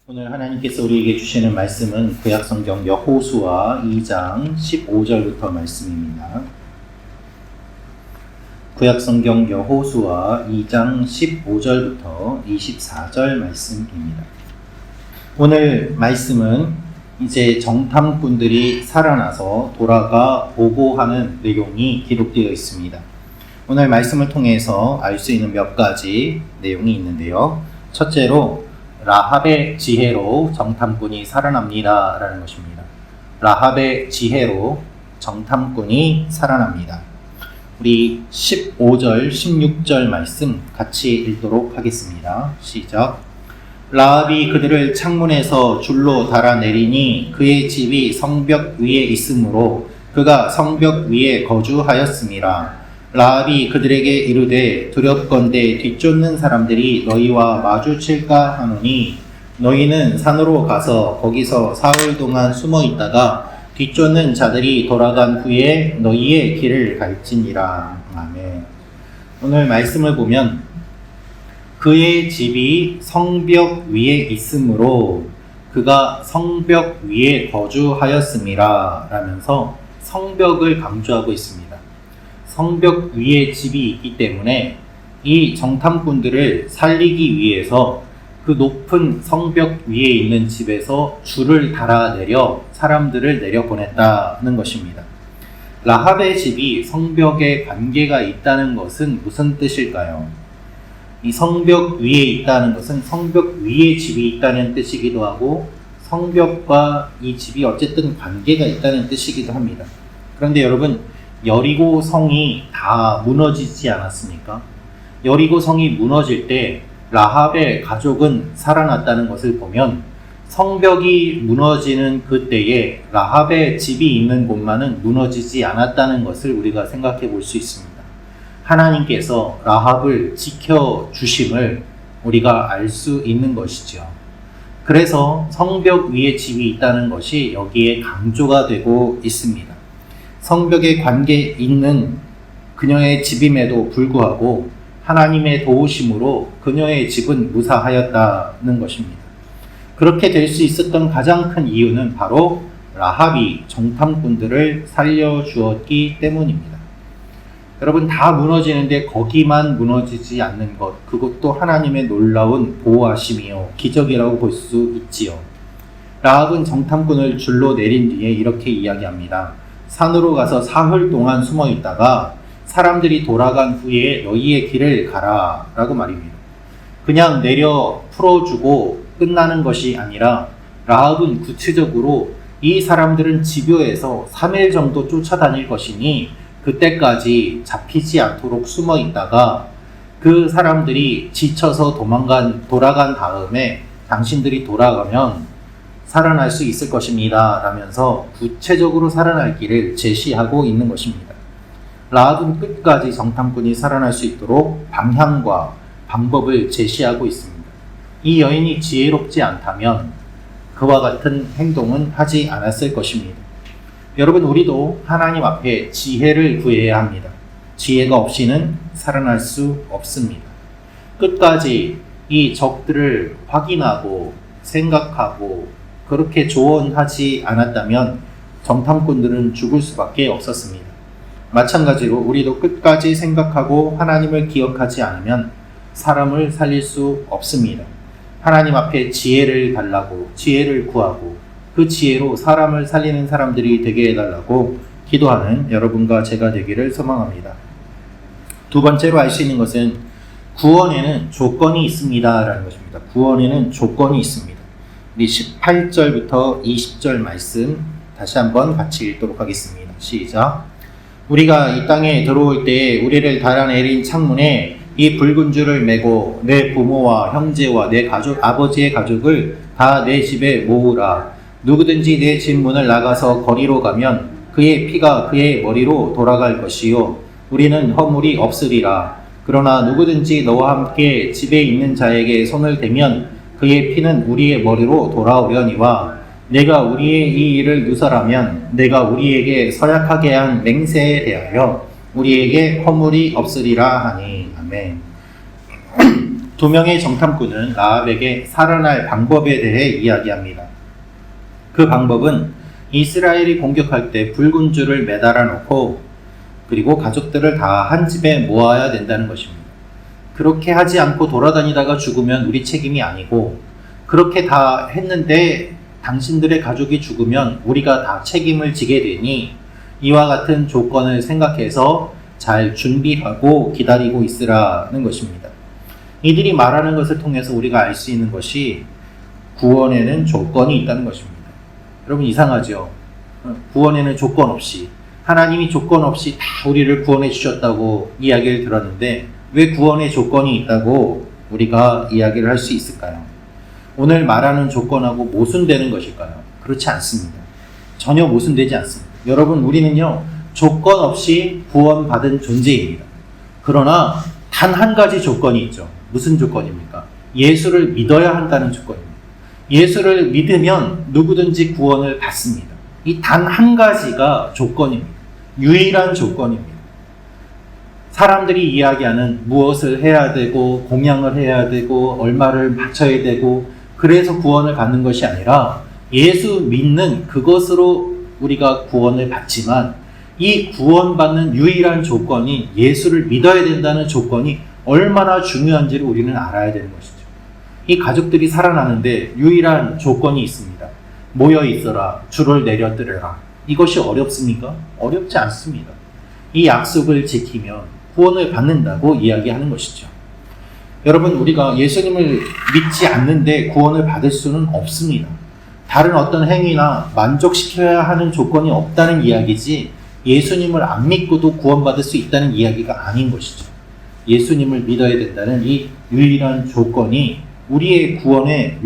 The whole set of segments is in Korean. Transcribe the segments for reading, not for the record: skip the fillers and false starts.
오늘 하나님께서 우리에게 주시는 말씀은 구약성경 여호수아 2장 15절부터 말씀입니다. 구약성경 여호수아 2장 15절부터 24절 말씀입니다. 오늘 말씀은 이제 정탐꾼들이 살아나서 돌아가 보고하는 내용이 기록되어 있습니다. 오늘 말씀을 통해서 알 수 있는 몇 가지 내용이 있는데요. 첫째로 라합의 지혜로 정탐꾼이 살아납니다 라는 것입니다. 라합의 지혜로 정탐꾼이 살아납니다. 우리 15절 16절 말씀 같이 읽도록 하겠습니다. 시작. 라합이 그들을 창문에서 줄로 달아내리니 그의 집이 성벽 위에 있으므로 그가 성벽 위에 거주하였습니다. 라합이 그들에게 이르되 두렵건대 뒤쫓는 사람들이 너희와 마주칠까 하노니 너희는 산으로 가서 거기서 사흘 동안 숨어 있다가 뒤쫓는 자들이 돌아간 후에 너희의 길을 갈지니라. 아멘. 오늘 말씀을 보면 그의 집이 성벽 위에 있으므로 그가 성벽 위에 거주하였음이라 라면서 성벽을 강조하고 있습니다. 성벽 위에 집이 있기 때문에 이 정탐꾼들을 살리기 위해서 그 높은 성벽 위에 있는 집에서 줄을 달아내려 사람들을 내려보냈다는 것입니다. 라합의 집이 성벽에 관계가 있다는 것은 무슨 뜻일까요? 이 성벽 위에 있다는 것은 성벽 위에 집이 있다는 뜻이기도 하고 성벽과 이 집이 어쨌든 관계가 있다는 뜻이기도 합니다. 그런데 여러분, 여리고 성이 다 무너지지 않았습니까? 여리고 성이 무너질 때 라합의 가족은 살아났다는 것을 보면 성벽이 무너지는 그때에 라합의 집이 있는 곳만은 무너지지 않았다는 것을 우리가 생각해 볼 수 있습니다. 하나님께서 라합을 지켜주심을 우리가 알 수 있는 것이죠. 그래서 성벽 위에 집이 있다는 것이 여기에 강조가 되고 있습니다. 성벽에 관계 있는 그녀의 집임에도 불구하고 하나님의 도우심으로 그녀의 집은 무사하였다는 것입니다. 그렇게 될 수 있었던 가장 큰 이유는 바로 라합이 정탐꾼들을 살려주었기 때문입니다. 여러분, 다 무너지는데 거기만 무너지지 않는 것, 그것도 하나님의 놀라운 보호하심이요 기적이라고 볼 수 있지요. 라합은 정탐꾼을 줄로 내린 뒤에 이렇게 이야기합니다. 산으로 가서 사흘 동안 숨어 있다가 사람들이 돌아간 후에 너희의 길을 가라 라고 말입니다. 그냥 내려 풀어주고 끝나는 것이 아니라 라합은 구체적으로 이 사람들은 집요해서 3일 정도 쫓아다닐 것이니 그때까지 잡히지 않도록 숨어 있다가 그 사람들이 지쳐서 돌아간 다음에 당신들이 돌아가면 살아날 수 있을 것입니다 라면서 구체적으로 살아날 길을 제시하고 있는 것입니다. 라합은 끝까지 정탐꾼이 살아날 수 있도록 방향과 방법을 제시하고 있습니다. 이 여인이 지혜롭지 않다면 그와 같은 행동은 하지 않았을 것입니다. 여러분, 우리도 하나님 앞에 지혜를 구해야 합니다. 지혜가 없이는 살아날 수 없습니다. 끝까지 이 적들을 확인하고 생각하고 그렇게 조언하지 않았다면 정탐꾼들은 죽을 수밖에 없었습니다. 마찬가지로 우리도 끝까지 생각하고 하나님을 기억하지 않으면 사람을 살릴 수 없습니다. 하나님 앞에 지혜를 달라고, 지혜를 구하고 그 지혜로 사람을 살리는 사람들이 되게 해달라고 기도하는 여러분과 제가 되기를 소망합니다. 두 번째로 알 수 있는 것은 구원에는 조건이 있습니다 라는 것입니다. 구원에는 조건이 있습니다. 우리 18절부터 20절 말씀 다시 한번 같이 읽도록 하겠습니다. 시작. 우리가 이 땅에 들어올 때에 우리를 달아내린 창문에 이 붉은 줄을 매고 내 부모와 형제와 내 가족, 아버지의 가족을 다 내 집에 모으라. 누구든지 내 집 문을 나가서 거리로 가면 그의 피가 그의 머리로 돌아갈 것이요 우리는 허물이 없으리라. 그러나 누구든지 너와 함께 집에 있는 자에게 손을 대면 그의 피는 우리의 머리로 돌아오려니와 내가 우리의 이 일을 누설하면 내가 우리에게 서약하게 한 맹세에 대하여 우리에게 허물이 없으리라 하니. 아멘. 두 명의 정탐꾼은 라합에게 살아날 방법에 대해 이야기합니다. 그 방법은 이스라엘이 공격할 때 붉은 줄을 매달아 놓고 그리고 가족들을 다 한 집에 모아야 된다는 것입니다. 그렇게 하지 않고 돌아다니다가 죽으면 우리 책임이 아니고 그렇게 다 했는데 당신들의 가족이 죽으면 우리가 다 책임을 지게 되니 이와 같은 조건을 생각해서 잘 준비하고 기다리고 있으라는 것입니다. 이들이 말하는 것을 통해서 우리가 알 수 있는 것이 구원에는 조건이 있다는 것입니다. 여러분 이상하죠? 구원에는 조건 없이 하나님이 조건 없이 다 우리를 구원해 주셨다고 이야기를 들었는데 왜 구원의 조건이 있다고 우리가 이야기를 할 수 있을까요? 오늘 말하는 조건하고 모순되는 것일까요? 그렇지 않습니다. 전혀 모순되지 않습니다. 여러분 우리는요 조건 없이 구원받은 존재입니다. 그러나 단 한 가지 조건이 있죠. 무슨 조건입니까? 예수를 믿어야 한다는 조건입니다. 예수를 믿으면 누구든지 구원을 받습니다. 이 단 한 가지가 조건입니다. 유일한 조건입니다. 사람들이 이야기하는 무엇을 해야 되고 공양을 해야 되고 얼마를 바쳐야 되고 그래서 구원을 받는 것이 아니라 예수 믿는 그것으로 우리가 구원을 받지만 이 구원받는 유일한 조건이 예수를 믿어야 된다는 조건이 얼마나 중요한지를 우리는 알아야 되는 것이죠. 이 가족들이 살아나는데 유일한 조건이 있습니다. 모여 있어라, 줄을 내려뜨려라. 이것이 어렵습니까? 어렵지 않습니다. 이 약속을 지키면 구원을 받는다고 이야기하는 것이죠. 여러분 우리가 예수님을 믿지 않는데 구원을 받을 수는 없습니다. 다른 어떤 행위나 만족시켜야 하는 조건이 없다는 이야기지 예수님을 안 믿고도 구원받을 수 있다는 이야기가 아닌 것이죠. 예수님을 믿어야 된다는 이 유일한 조건이 우리의 구원의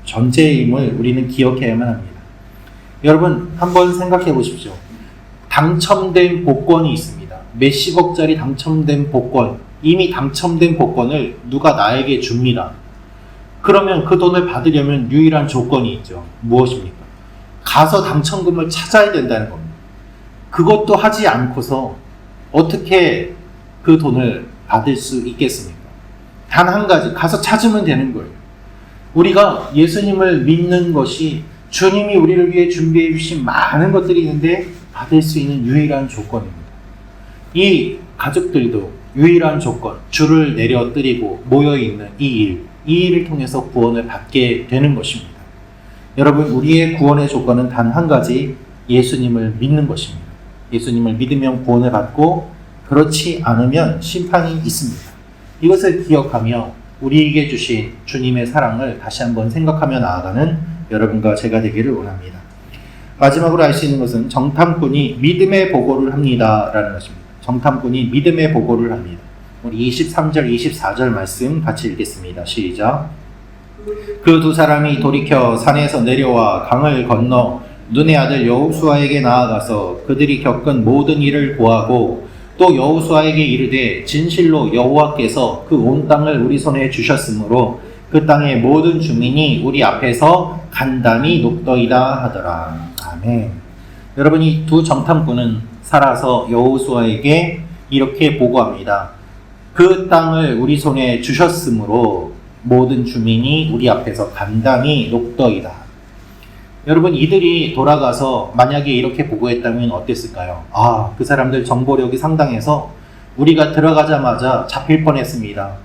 전제임을 우리는 기억해야만 합니다. 여러분 한번 생각해 보십시오. 당첨된 복권이 있습니다. 몇십억짜리 당첨된 복권, 이미 당첨된 복권을 누가 나에게 줍니다. 그러면 그 돈을 받으려면 유일한 조건이 있죠. 무엇입니까? 가서 당첨금을 찾아야 된다는 겁니다. 그것도 하지 않고서 어떻게 그 돈을 받을 수 있겠습니까? 단 한 가지, 가서 찾으면 되는 거예요. 우리가 예수님을 믿는 것이 주님이 우리를 위해 준비해 주신 많은 것들이 있는데 받을 수 있는 유일한 조건입니다. 이 가족들도 유일한 조건, 줄을 내려뜨리고 모여있는 이 일을 통해서 구원을 받게 되는 것입니다. 여러분, 우리의 구원의 조건은 단 한 가지, 예수님을 믿는 것입니다. 예수님을 믿으면 구원을 받고 그렇지 않으면 심판이 있습니다. 이것을 기억하며 우리에게 주신 주님의 사랑을 다시 한번 생각하며 나아가는 여러분과 제가 되기를 원합니다. 마지막으로 알 수 있는 것은 정탐꾼이 믿음의 보고를 합니다 라는 것입니다. 정탐꾼이 믿음의 보고를 합니다. 우리 23절, 24절 말씀 같이 읽겠습니다. 시작. 그 두 사람이 돌이켜 산에서 내려와 강을 건너 눈의 아들 여호수아에게 나아가서 그들이 겪은 모든 일을 고하고 또 여호수아에게 이르되 진실로 여호와께서 그 온 땅을 우리 손에 주셨으므로 그 땅의 모든 주민이 우리 앞에서 간담이 높더이다 하더라. 아멘. 여러분, 이 두 정탐꾼은 살아서 여호수아에게 이렇게 보고합니다. 그 땅을 우리 손에 주셨으므로 모든 주민이 우리 앞에서 간담이 높더이다. 여러분, 이들이 돌아가서 만약에 이렇게 보고했다면 어땠을까요? 그 사람들 정보력이 상당해서 우리가 들어가자마자 잡힐 뻔했습니다.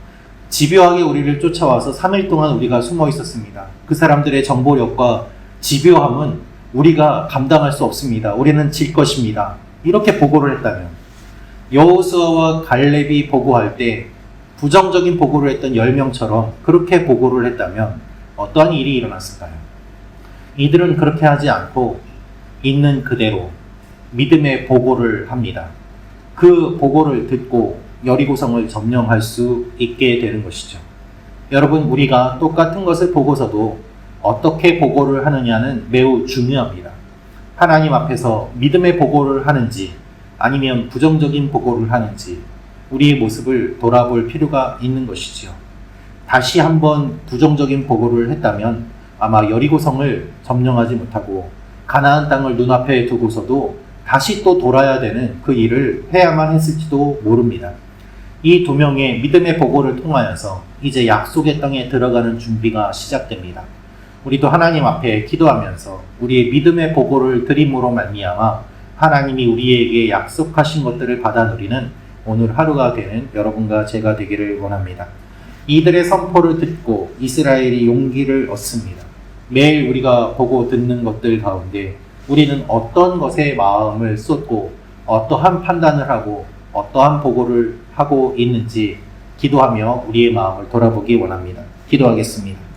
집요하게 우리를 쫓아와서 3일 동안 우리가 숨어 있었습니다. 그 사람들의 정보력과 집요함은 우리가 감당할 수 없습니다. 우리는 질 것입니다. 이렇게 보고를 했다면, 여호수아와 갈렙이 보고할 때 부정적인 보고를 했던 10명처럼 그렇게 보고를 했다면 어떠한 일이 일어났을까요? 이들은 그렇게 하지 않고 있는 그대로 믿음의 보고를 합니다. 그 보고를 듣고 여리고성을 점령할 수 있게 되는 것이죠. 여러분, 우리가 똑같은 것을 보고서도 어떻게 보고를 하느냐는 매우 중요합니다. 하나님 앞에서 믿음의 보고를 하는지 아니면 부정적인 보고를 하는지 우리의 모습을 돌아볼 필요가 있는 것이지요. 다시 한번 부정적인 보고를 했다면 아마 여리고성을 점령하지 못하고 가나안 땅을 눈앞에 두고서도 다시 또 돌아야 되는 그 일을 해야만 했을지도 모릅니다. 이 두 명의 믿음의 보고를 통하여서 이제 약속의 땅에 들어가는 준비가 시작됩니다. 우리도 하나님 앞에 기도하면서 우리의 믿음의 보고를 드림으로 말미암아 하나님이 우리에게 약속하신 것들을 받아 누리는 오늘 하루가 되는 여러분과 제가 되기를 원합니다. 이들의 선포를 듣고 이스라엘이 용기를 얻습니다. 매일 우리가 보고 듣는 것들 가운데 우리는 어떤 것에 마음을 쏟고 어떠한 판단을 하고 어떠한 보고를 하고 있는지 기도하며 우리의 마음을 돌아보기 원합니다. 기도하겠습니다.